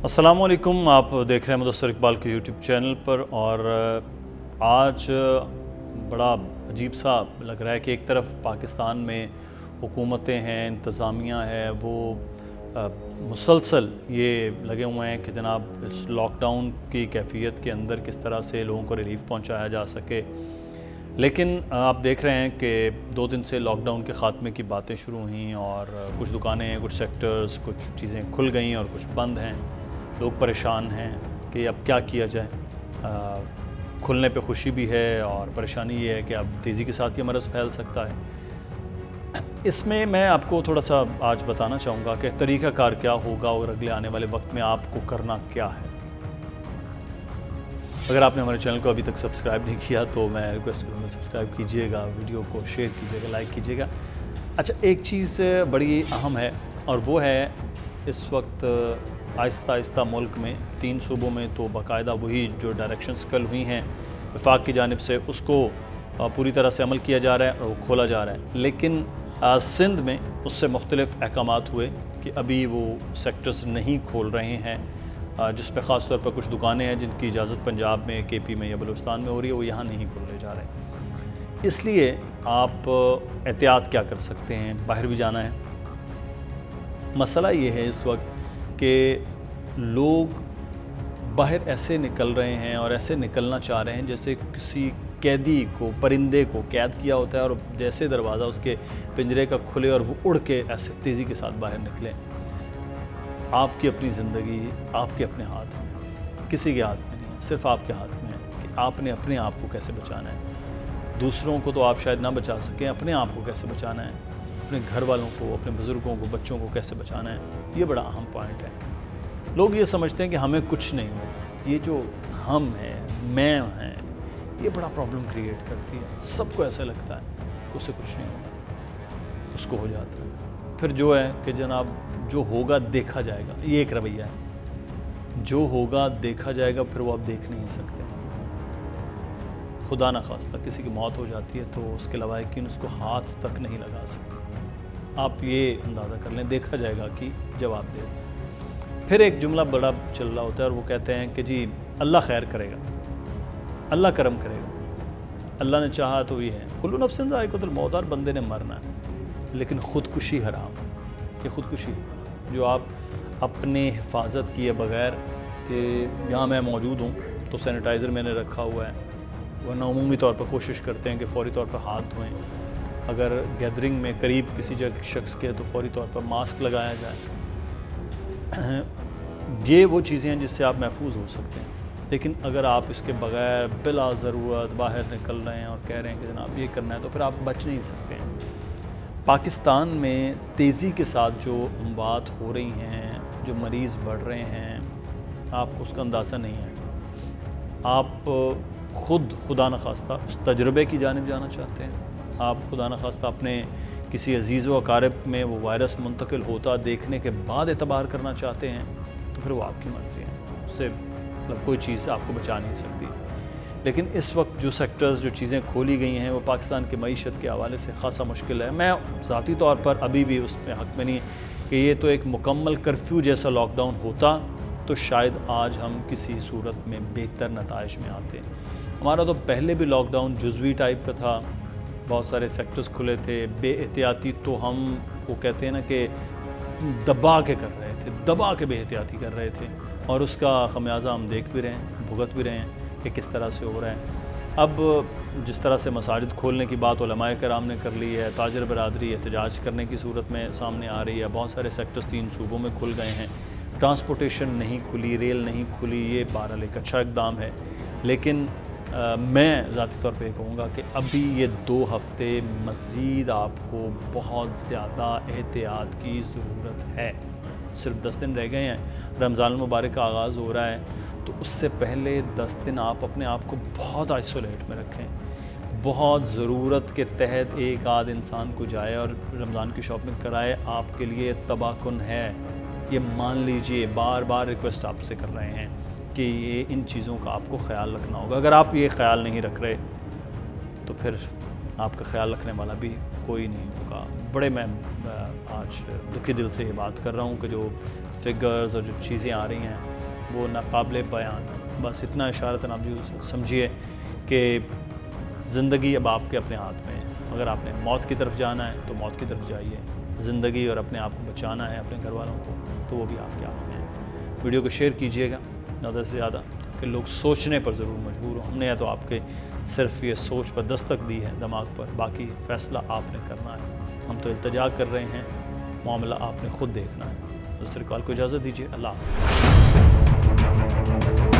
السلام علیکم، آپ دیکھ رہے ہیں مدثر اقبال کے یوٹیوب چینل پر، اور آج بڑا عجیب سا لگ رہا ہے کہ ایک طرف پاکستان میں حکومتیں ہیں، انتظامیہ ہے، وہ مسلسل یہ لگے ہوئے ہیں کہ جناب اس لاک ڈاؤن کی کیفیت کے اندر کس طرح سے لوگوں کو ریلیف پہنچایا جا سکے. لیکن آپ دیکھ رہے ہیں کہ 2 دن سے لاک ڈاؤن کے خاتمے کی باتیں شروع ہوئیں، اور کچھ دکانیں، کچھ سیکٹرز، کچھ چیزیں کھل گئیں اور کچھ بند ہیں. لوگ پریشان ہیں کہ اب کیا کیا جائے. کھلنے پہ خوشی بھی ہے اور پریشانی یہ ہے کہ اب تیزی کے ساتھ یہ مرض پھیل سکتا ہے. اس میں میں آپ کو تھوڑا سا آج بتانا چاہوں گا کہ طریقہ کار کیا ہوگا اور اگلے آنے والے وقت میں آپ کو کرنا کیا ہے. اگر آپ نے ہمارے چینل کو ابھی تک سبسکرائب نہیں کیا تو میں ریکویسٹ کروں گا سبسکرائب کیجئے گا، ویڈیو کو شیئر کیجئے گا، لائک کیجئے گا. اچھا، ایک چیز بڑی اہم ہے، اور وہ ہے اس وقت آہستہ آہستہ ملک میں 3 صوبوں میں تو باقاعدہ وہی جو ڈائریکشنز کل ہوئی ہیں وفاق کی جانب سے، اس کو پوری طرح سے عمل کیا جا رہا ہے اور وہ کھولا جا رہا ہے. لیکن سندھ میں اس سے مختلف احکامات ہوئے کہ ابھی وہ سیکٹرز نہیں کھول رہے ہیں، جس پہ خاص طور پر کچھ دکانیں ہیں جن کی اجازت پنجاب میں، کے پی میں یا بلوچستان میں ہو رہی ہے، وہ یہاں نہیں کھولے جا رہے. اس لیے آپ احتیاط کیا کر سکتے ہیں؟ باہر بھی جانا ہے. مسئلہ یہ ہے اس وقت کہ لوگ باہر ایسے نکل رہے ہیں اور ایسے نکلنا چاہ رہے ہیں جیسے کسی قیدی کو، پرندے کو قید کیا ہوتا ہے، اور جیسے دروازہ اس کے پنجرے کا کھلے اور وہ اڑ کے ایسے تیزی کے ساتھ باہر نکلیں. آپ کی اپنی زندگی آپ کے اپنے ہاتھ میں، کسی کے ہاتھ میں نہیں ہے، صرف آپ کے ہاتھ میں ہے کہ آپ نے اپنے آپ کو کیسے بچانا ہے. دوسروں کو تو آپ شاید نہ بچا سکیں، اپنے آپ کو کیسے بچانا ہے، اپنے گھر والوں کو، اپنے بزرگوں کو، بچوں کو کیسے بچانا ہے. یہ بڑا اہم پوائنٹ ہے. لوگ یہ سمجھتے ہیں کہ ہمیں کچھ نہیں ہو. یہ جو ہم ہیں، میں ہیں، یہ بڑا پرابلم کریٹ کرتی ہے. سب کو ایسا لگتا ہے کہ اسے کچھ نہیں ہوگا، اس کو ہو جاتا ہے. پھر جو ہے کہ جناب جو ہوگا دیکھا جائے گا، یہ ایک رویہ ہے. جو ہوگا دیکھا جائے گا، پھر وہ آپ دیکھ نہیں سکتے. خدا نہ خواستہ کسی کی موت ہو جاتی ہے تو اس کے لواحقین اس کو ہاتھ تک نہیں لگا سکتے. آپ یہ اندازہ کر لیں، دیکھا جائے گا کہ جواب دے. پھر ایک جملہ بڑا چل رہا ہوتا ہے اور وہ کہتے ہیں کہ جی اللہ خیر کرے گا، اللہ کرم کرے گا، اللہ نے چاہا تو یہ ہے. کل نفس ذائقۃ الموت، ہر بندے نے مرنا ہے، لیکن خودکشی حرام. کہ خودکشی جو آپ اپنے حفاظت کیے بغیر، کہ یہاں میں موجود ہوں تو سینیٹائزر میں نے رکھا ہوا ہے، ورنہ عمومی طور پر کوشش کرتے ہیں کہ فوری طور پر ہاتھ دھوئیں. اگر گیدرنگ میں قریب کسی جگہ شخص کے تو فوری طور پر ماسک لگایا جائے. یہ وہ چیزیں ہیں جس سے آپ محفوظ ہو سکتے ہیں. لیکن اگر آپ اس کے بغیر بلا ضرورت باہر نکل رہے ہیں اور کہہ رہے ہیں کہ جناب یہ کرنا ہے، تو پھر آپ بچ نہیں سکتے ہیں. پاکستان میں تیزی کے ساتھ جو اموات ہو رہی ہیں، جو مریض بڑھ رہے ہیں، آپ کو اس کا اندازہ نہیں ہے. آپ خود خدا نخواستہ اس تجربے کی جانب جانا چاہتے ہیں، آپ خدا نخواستہ اپنے کسی عزیز و اقارب میں وہ وائرس منتقل ہوتا دیکھنے کے بعد اعتبار کرنا چاہتے ہیں، تو پھر وہ آپ کی مرضی ہے. اس سے کوئی چیز آپ کو بچا نہیں سکتی. لیکن اس وقت جو سیکٹرز، جو چیزیں کھولی گئی ہیں، وہ پاکستان کی معیشت کے حوالے سے خاصا مشکل ہے. میں ذاتی طور پر ابھی بھی اس میں حق میں نہیں کہ یہ تو ایک مکمل کرفیو جیسا لاک ڈاؤن ہوتا تو شاید آج ہم کسی صورت میں بہتر نتائج میں آتے. ہمارا تو پہلے بھی لاک ڈاؤن جزوی ٹائپ کا تھا، بہت سارے سیکٹرز کھلے تھے. بے احتیاطی تو ہم وہ کہتے ہیں نا کہ دبا کے کر رہے تھے، دبا کے بے احتیاطی کر رہے تھے، اور اس کا خمیازہ ہم دیکھ بھی رہے ہیں، بھگت بھی رہے ہیں کہ کس طرح سے ہو رہا ہے. اب جس طرح سے مساجد کھولنے کی بات علماء کرام نے کر لی ہے، تاجر برادری احتجاج کرنے کی صورت میں سامنے آ رہی ہے. بہت سارے سیکٹرز 3 صوبوں میں کھل گئے ہیں. ٹرانسپورٹیشن نہیں کھلی، ریل نہیں کھلی. یہ بہرحال ایک اچھا اقدام ہے. لیکن میں ذاتی طور پہ یہ کہوں گا کہ ابھی یہ 2 ہفتے مزید آپ کو بہت زیادہ احتیاط کی ضرورت ہے. صرف 10 دن رہ گئے ہیں، رمضان المبارک کا آغاز ہو رہا ہے، تو اس سے پہلے 10 دن آپ اپنے آپ کو بہت آئسولیٹ میں رکھیں. بہت ضرورت کے تحت ایک آدھ انسان کو جائے اور رمضان کی شاپنگ کرائے، آپ کے لیے تباہ کن ہے. یہ مان لیجئے، بار بار ریکویسٹ آپ سے کر رہے ہیں کہ یہ ان چیزوں کا آپ کو خیال رکھنا ہوگا. اگر آپ یہ خیال نہیں رکھ رہے تو پھر آپ کا خیال رکھنے والا بھی کوئی نہیں ہوگا. بڑے میں آج دکھی دل سے یہ بات کر رہا ہوں کہ جو فگرز اور جو چیزیں آ رہی ہیں وہ ناقابل بیان ہے. بس اتنا اشارتاً آپ یوں سمجھیے کہ زندگی اب آپ کے اپنے ہاتھ میں ہے. اگر آپ نے موت کی طرف جانا ہے تو موت کی طرف جائیے. زندگی اور اپنے آپ کو بچانا ہے اپنے گھر والوں کو تو وہ بھی آپ کے ہاتھ میں ہے. ویڈیو کو شیئر کیجیے گا زیادہ سے زیادہ کہ لوگ سوچنے پر ضرور مجبور ہوں. ہم نے یا تو آپ کے صرف یہ سوچ پر دستک دی ہے دماغ پر, باقی فیصلہ آپ نے کرنا ہے. ہم تو التجا کر رہے ہیں, معاملہ آپ نے خود دیکھنا ہے. دوسرے کال کو اجازت دیجیے. اللہ حافظ.